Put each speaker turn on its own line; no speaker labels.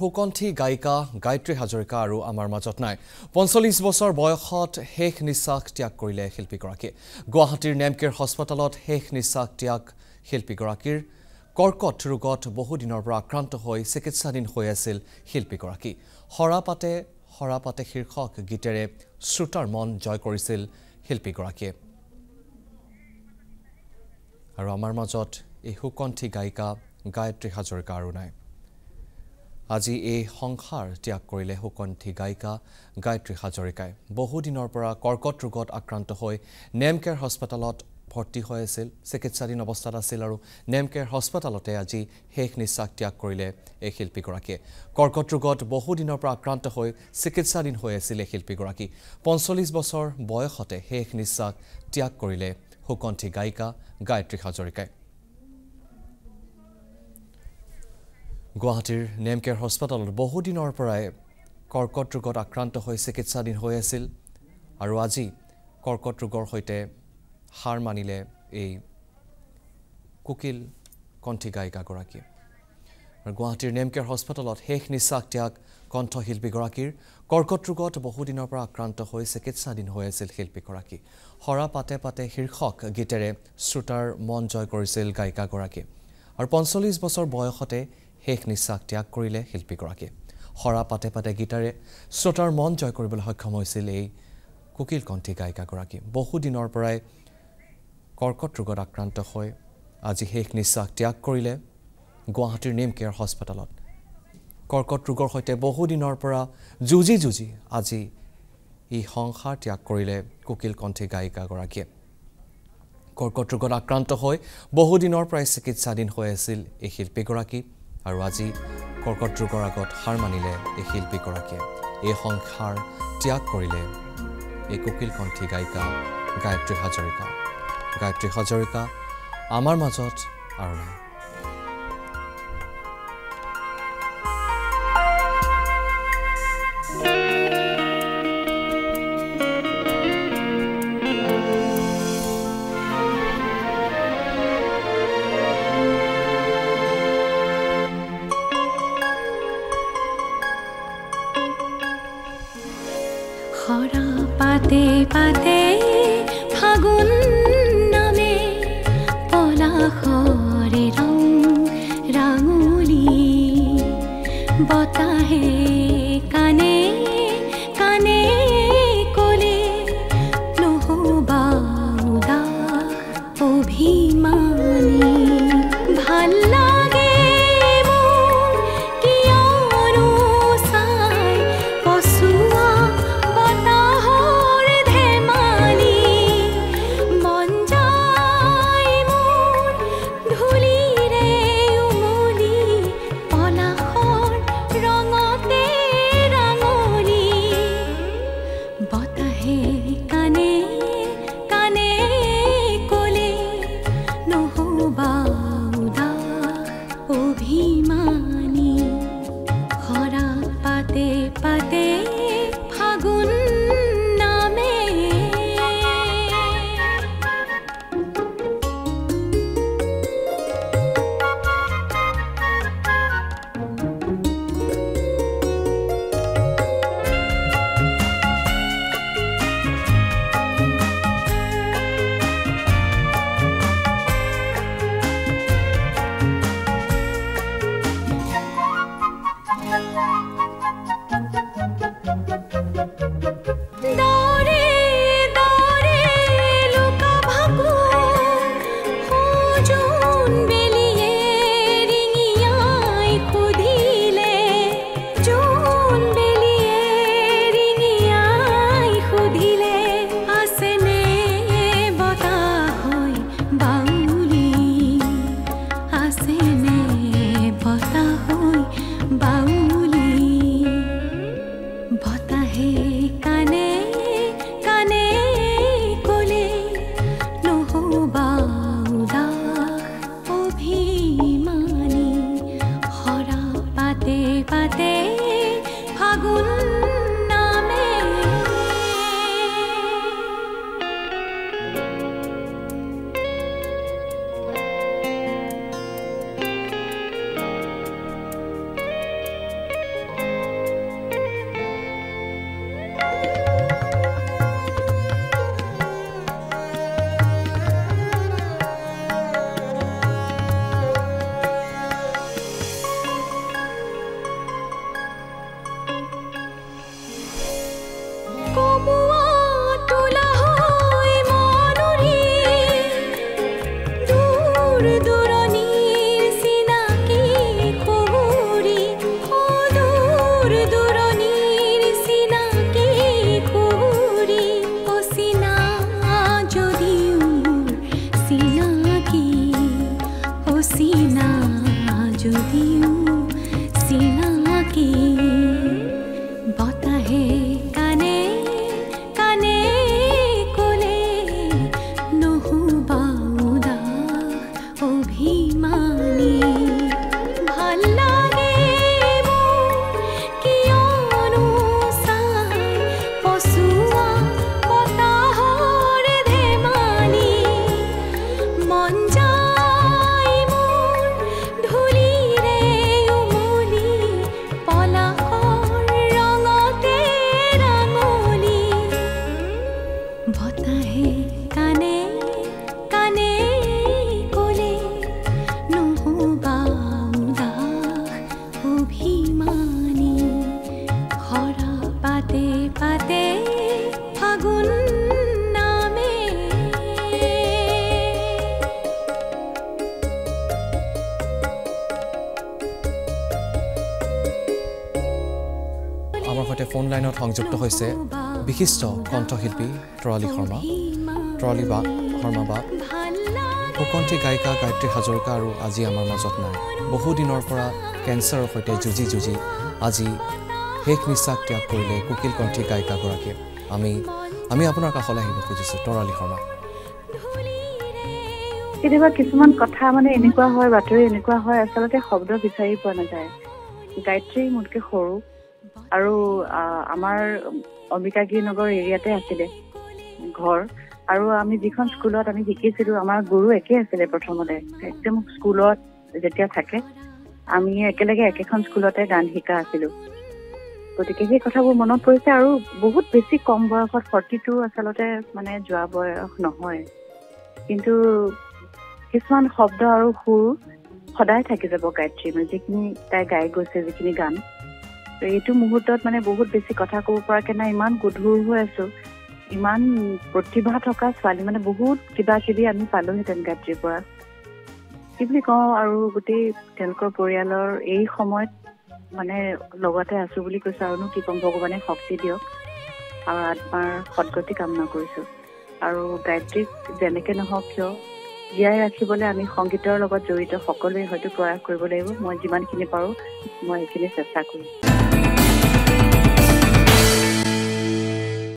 ফুকণ্ঠী গায়িকা গায়ত্ৰী হাজৰিকা আৰু আমাৰ মাজত নাই ৪৫ বছৰ বয়সত শেষ নিশ্বাস ত্যাগ কৰিলে শিল্পীগৰাকী গুৱাহাটীৰ নেমকেৰ হস্পিটেলত শেষ নিশ্বাস ত্যাগ শিল্পীগৰাকীৰ কৰ্কট ৰোগত বহু দিনৰ পৰা আক্ৰান্ত হৈ চিকিৎসাধীন হৈ আছিল শিল্পীগৰাকী হৰাপাতে শীৰ্ষক গীতেৰে শ্ৰোতাৰ মন জয় কৰিছিল শিল্পীগৰাকীয়ে আৰু আমাৰ মাজত এই ফুকণ্ঠী গায়িকা গায়ত্ৰী হাজৰিকা আৰু নাই আজি এই সংসাৰ ত্যাগ কৰিলে ফুকণ্ঠী গায়িকা গায়ত্ৰী হাজৰিকাই বহু দিনৰ পৰা কৰ্কট ৰোগত আক্ৰান্ত হৈ নেমকেৰ হস্পিটেলত ভৰ্তি হৈ আছিল চিকিৎসাধীন অৱস্থাত আছিল আৰু নেমকেৰ হস্পিটেলতে আজি শেষ নিশ্বাস ত্যাগ কৰিলে এই শিল্পীগৰাকীয়ে কৰ্কট ৰোগত বহু দিনৰ পৰা আক্ৰান্ত হৈ চিকিৎসাধীন হৈ আছিল এই শিল্পীগৰাকী ৪৫ বছৰ বয়সতে শেষ নিশ্বাস ত্যাগ কৰিলে ফুকণ্ঠী গায়িকা গায়ত্ৰী হাজৰিকাই গুৱাহাটীৰ নেমকেৰ হস্পিটেলত বহু দিনৰ পৰাই কৰ্কট ৰোগত আক্ৰান্ত হৈ চিকিৎসাধীন হৈ আছিল আৰু আজি কৰ্কট ৰোগৰ সৈতে হাৰ মানিলে এই কুকিল কণ্ঠী গায়িকাগৰাকীয়ে আৰু গুৱাহাটীৰ নেমকেৰ হস্পিটেলত শেষ নিশ্বাস ত্যাগ কণ্ঠশিল্পীগৰাকীৰ কৰ্কট ৰোগত বহু দিনৰ পৰা আক্ৰান্ত হৈ চিকিৎসাধীন হৈ আছিল শিল্পীগৰাকী হৰাপাতে শীৰ্ষক গীতেৰে শ্ৰোতাৰ মন জয় কৰিছিল গায়িকাগৰাকীয়ে আৰু ৪৫ বছৰ বয়সতে শেষ নিশ্বাস ত্যাগ কৰিলে শিল্পীগৰাকীয়ে হৰাপাতে গীতেৰে শ্ৰোতাৰ মন জয় কৰিবলৈ সক্ষম হৈছিল এই কুকিল কণ্ঠী গায়িকাগৰাকী বহু দিনৰ পৰাই কৰ্কট ৰোগত আক্ৰান্ত হৈ আজি শেষ নিশ্বাস ত্যাগ কৰিলে গুৱাহাটীৰ নেমকেয়াৰ হস্পিটেলত কৰ্কট ৰোগৰ সৈতে বহু দিনৰ পৰা যুঁজি আজি এই সংসাৰ ত্যাগ কৰিলে কুকিল কণ্ঠী গায়িকাগৰাকীয়ে কৰ্কট ৰোগত আক্ৰান্ত হৈ বহু দিনৰ পৰাই চিকিৎসাধীন হৈ আছিল এই শিল্পীগৰাকী আৰু আজি কৰ্কট ৰোগৰ আগত হাৰ মানিলে এই শিল্পীগৰাকীয়ে এই সংসাৰ ত্যাগ কৰিলে এই কুকিল কণ্ঠী গায়িকা গায়ত্ৰী হাজৰিকা আমাৰ মাজত আৰু নাই
পাতে ফাগুন নামে পলাশৰে ৰাঙুলি বতাহে কানে কানে কলে নহবা উদাস অভিমানী ভাল লাগে মোৰ কিয়নো চাই পচুৱা পাতে ফাগুন নামে পাতে ফাগুন নামে কি বতাহে কানে কানে কলে নহবা উদাস অভিমানী ভাল লাগে মোৰ কিয়নো চাই পচুৱা বতাহৰ ধেমালি মন যায় মোৰ ধূলিৰে উমলি পলাশৰ ৰঙতে ৰাঙলি বতাহে কানে কানে কলে নহবা উদাস অভিমানী খৰা পাতে পাতে ফাগুন নামে
আমাৰ সৈতে ফোন লাইনত সংযুক্ত হৈছে বিশিষ্ট কণ্ঠশিল্পী তৰালী শৰ্মা বা সুকণ্ঠী গায়িকা গায়ত্ৰী হাজৰিকা আৰু আজি আমাৰ মাজত নাই বহুদিনৰ পৰা কেঞ্চাৰৰ সৈতে যুঁজি আজি শেষ নিশ্বাস ত্যাগ কৰিলে কোকিল কণ্ঠী গায়িকাগৰাকীয়ে আমি আপোনাৰ কাষলৈ আহিব খুজিছোঁ তৰালী শৰ্মা
কেতিয়াবা কিছুমান কথা মানে এনেকুৱা হয় বাতৰি এনেকুৱা হয় আচলতে শব্দ বিচাৰি পোৱা নাযায় গায়ত্ৰী মোতকৈ সৰু আৰু আমাৰ অম্বিকাগিৰিনগৰ এৰিয়াতে আছিলে ঘৰ আৰু আমি যিখন স্কুলত আমি শিকিছিলোঁ আমাৰ গুৰু একে আছিলে প্ৰথমতে একদম স্কুলত যেতিয়া থাকে আমি একেলগে একেখন স্কুলতে গান শিকা আছিলোঁ গতিকে সেই কথাবোৰ মনত পৰিছে আৰু বহুত বেছি কম বয়সত 42 আচলতে মানে যোৱা বয়স নহয় কিন্তু কিছুমান শব্দ আৰু সুৰ সদায় থাকি যাব গায়ত্ৰী মানে যিখিনি তাই গাই গৈছে যিখিনি গান এইটো মুহূৰ্তত মানে বহুত বেছি কথা ক'ব পৰাকৈ নাই ইমান গধুৰ হৈ আছোঁ ইমান প্ৰতিভা থকা ছোৱালী মানে বহুত কিবা কিবি আমি পালোহেঁতেন গায়ত্ৰীৰ পৰা কি বুলি কওঁ আৰু গোটেই তেওঁলোকৰ পৰিয়ালৰ এই সময়ত মানে লগতে আছোঁ বুলি কৈছোঁ আৰুনো কি ক'ম ভগৱানে শক্তি দিয়ক আৰু আত্মাৰ সদগতি কামনা কৰিছোঁ আৰু গায়ত্ৰীক যেনেকৈ নহওক কিয় জীয়াই ৰাখিবলৈ আমি সংগীতৰ লগত জড়িত সকলোৱে হয়তো প্ৰয়াস কৰিব লাগিব মই যিমানখিনি পাৰোঁ মই সেইখিনি চেষ্টা কৰিম